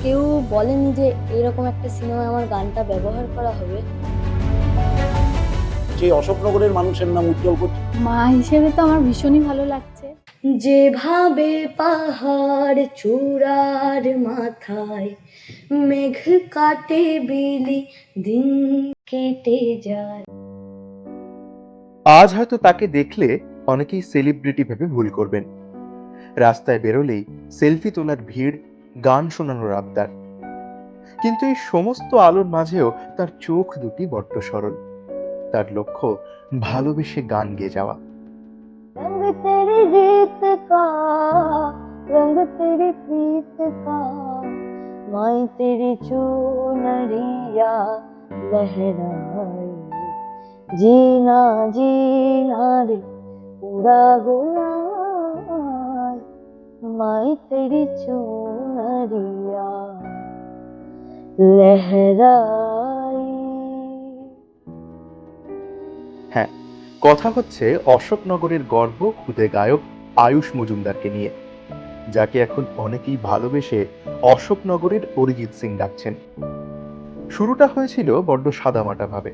কেউ বলেনি যে এরকম একটা সিনেমায় আমার গানটা ব্যবহার করা হবে। সেই অশোকনগরের মানুষের নাম উজ্জ্বল করছে। মা হিসেবে তো আমার ভীষণই ভালো লাগছে। যেভাবে পাহাড় চূড়ার মাথায় মেঘ কাটে বিলি দিন কেটে যায়। আজ হয়তো তাকে দেখলে অনেকেই সেলিব্রিটি ভেবে ভুল করবেন। রাস্তায় বেরোলেই সেলফি তোলার ভিড়, গান শোনানোর আবদার। কিন্তু এই সমস্ত আলোর মাঝেও তার চোখ দুটি বড্ড সরল। তার লক্ষ্য ভালোবেসে গান গেয়ে যাওয়া। रंग तेरी रीत का रंग तेरी प्रीत का मैं तेरी चुनरिया लहराई जीना जीना रे पूरा गुलाल मैं तेरी चुनरिया लहराई। হ্যাঁ, কথা হচ্ছে অশোকনগরের গর্ব খুদে গায়ক আয়ুষ মজুমদারকে নিয়ে, যাকে এখন অনেকেই ভালোবেসে অশোকনগরের অরিজিৎ সিং ডাকছেন। শুরুটা হয়েছিল বড্ড সাদামাটা ভাবে।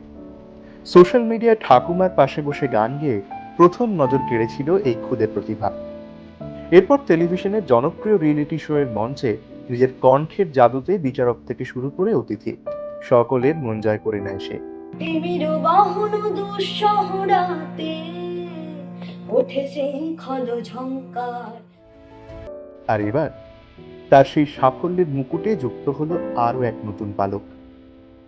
সোশ্যাল মিডিয়ায় ঠাকুমার পাশে বসে গান গেয়ে প্রথম নজর কেড়েছিল এই খুদে প্রতিভা। এরপর টেলিভিশনের জনপ্রিয় রিয়েলিটি শো এর মঞ্চে নিজের কণ্ঠের জাদুতে বিচারক থেকে শুরু করে অতিথি সকলের মন জয় করে নেয় সে। টিভির বাহন দুঃসহরাতে ওঠে শৃঙ্খল ঝংকার। আর এবার তার সেই সাফল্যের মুকুটে যুক্ত হলো আরো এক নতুন পালক।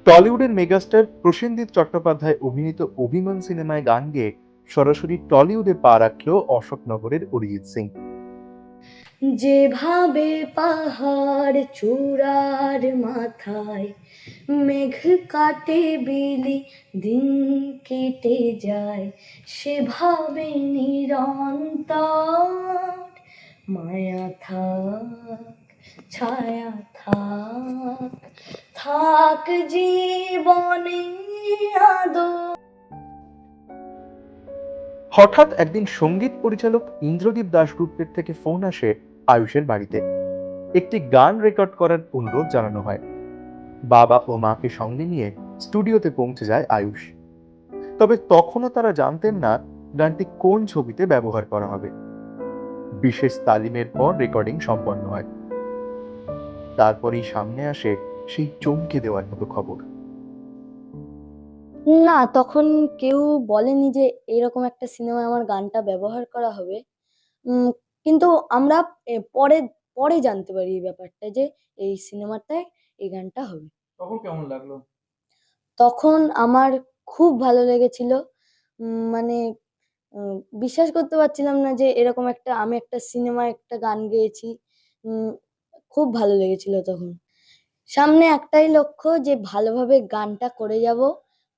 টলিউডের মেগাস্টার প্রসেনজিৎ চট্টোপাধ্যায় অভিনীত অভিমান সিনেমায় গান গেয়ে সরাসরি টলিউডে পা রাখল অশোকনগরের অরিজিৎ সিং। যেভাবে পাহাড় চূড়ার মাথায় মেঘ কাটে বিলি দিন কেটে যায় সেভাবে নিরন্তর মায়া থাক ছায়া থাক থাক জীবনে আদর। হঠাৎ একদিন সঙ্গীত পরিচালক ইন্দ্রদীপ দাশগুপ্তের থেকে ফোন আসে আয়ুষের বাড়িতে। একটি গান রেকর্ড করার অনুরোধ জানানো হয়। বাবা ও মাকে সঙ্গে নিয়ে স্টুডিওতে পৌঁছে যায় আয়ুষ। তবে তখনও তারা জানতেন না গানটি কোন ছবিতে ব্যবহার করা হবে। বিশেষ তালিমের পর রেকর্ডিং সম্পন্ন হয়। তারপরেই সামনে আসে সেই চমকে দেওয়ার মতো খবর। না, তখন কেউ বলেনি যে এরকম একটা সিনেমায় আমার গানটা ব্যবহার করা হবে। উম কিন্তু আমরা পরে পরে জানতে পারি এই ব্যাপারটা যে এই সিনেমাটায় এই গানটা হবে। তখন কেমন লাগলো? তখন আমার খুব ভালো লেগেছিল। মানে উম বিশ্বাস করতে পারছিলাম না যে এরকম আমি একটা সিনেমায় একটা গান গেয়েছি। উম খুব ভালো লেগেছিল তখন। সামনে একটাই লক্ষ্য যে ভালোভাবে গানটা করে যাবো।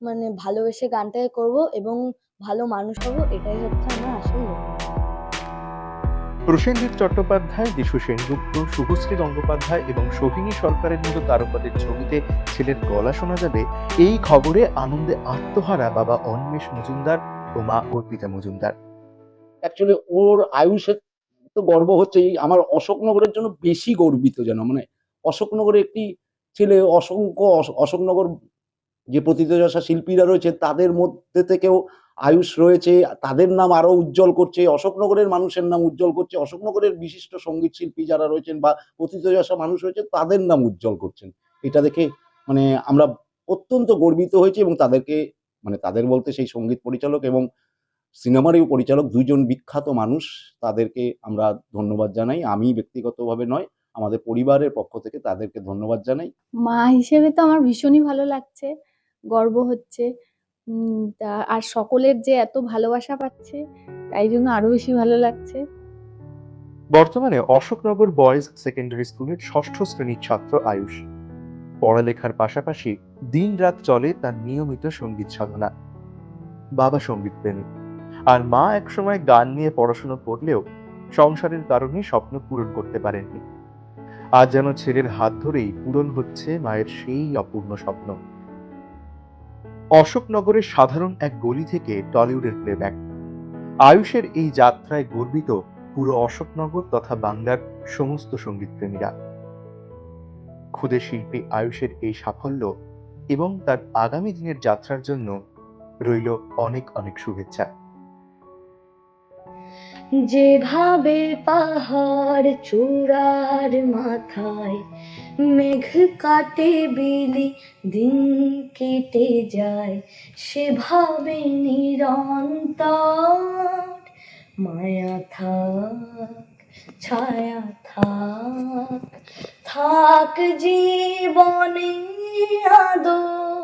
মানে ভালোবেসে গানটাকে করবো এবং ভালো মানুষ হবো। এটাই হচ্ছে আমার আসল লক্ষ্য। প্রসেনজিৎ চট্টোপাধ্যায়, যীশু সেনগুপ্ত, শুভশ্রী গঙ্গোপাধ্যায় এবং সোহিনী সরকারের মতো তারকাদের ছবিতে ছেলের গলা শোনা যাবে, এই খবরে আনন্দে আত্মহারা বাবা অন্মেষ মজুমদার ও মা অর্পিতা মজুমদার। অ্যাকচুয়ালি ওর আয়ুষের তো গর্ব হচ্ছেই, আমার অশোকনগরের জন্য বেশি গর্বিত যেন। মানে অশোকনগরে একটি ছেলে, অসংখ্য অশোকনগর যে প্রথিতযশা শিল্পীরা রয়েছে তাদের মধ্যে থেকেও আয়ুষ রয়েছে, তাদের নাম আরো উজ্জ্বল করছে, অশোকনগরের মানুষের নাম উজ্জ্বল করছে, অশোকনগরের বিশিষ্ট সঙ্গীত শিল্পী যারা রয়েছেন বা প্রথিতযশা মানুষ রয়েছে তাদের নাম উজ্জ্বল করছেন। এটা দেখে মানে আমরা অত্যন্ত গর্বিত হয়েছি এবং তাদেরকে, মানে তাদের বলতে সেই সঙ্গীত পরিচালক এবং সিনেমারই পরিচালক, দুইজন বিখ্যাত মানুষ, তাদেরকে আমরা ধন্যবাদ জানাই। আমি ব্যক্তিগতভাবে নয়, আমাদের পরিবারের পক্ষ থেকে তাদেরকে ধন্যবাদ জানাই। মা হিসেবে তো আমার ভীষণই ভালো লাগছে, গর্ব হচ্ছে। আর সকলের যে এত ভালোবাসা পাচ্ছে তাই জন্য আরো বেশি ভালো লাগছে। বর্তমানে অশোকনগর বয়েজ সেকেন্ডারি স্কুলের ষষ্ঠ শ্রেণীর ছাত্র আয়ুষ। পড়ালেখার পাশাপাশি দিনরাত চলে তার নিয়মিত সঙ্গীত সাধনা। বাবা সঙ্গীত প্রেমী, আর মা একসময় গান নিয়ে পড়াশোনা করলেও সংসারের কারণে স্বপ্ন পূরণ করতে পারেননি। আজ যেন ছেলের হাত ধরেই পূরণ হচ্ছে মায়ের সেই অপূর্ণ স্বপ্ন। অশোকনগরের সাধারণ এক গলি থেকে টলিউডের প্লেব্যাক, আয়ুষের এই যাত্রায় গর্বিত পুরো অশোকনগর তথা বাংলার সমস্ত সঙ্গীত প্রেমীরা। ক্ষুদে শিল্পী আয়ুষের এই সাফল্য এবং তার আগামী দিনের যাত্রার জন্য রইল অনেক অনেক শুভেচ্ছা। যেভাবে পাহাড় চূড়ার মাথায় মেঘ কাটে বিলি দিন কেটে যায়, সেভাবে নিরন্তর মায়া থাক, ছায়া থাক, থাক জীবনে আদর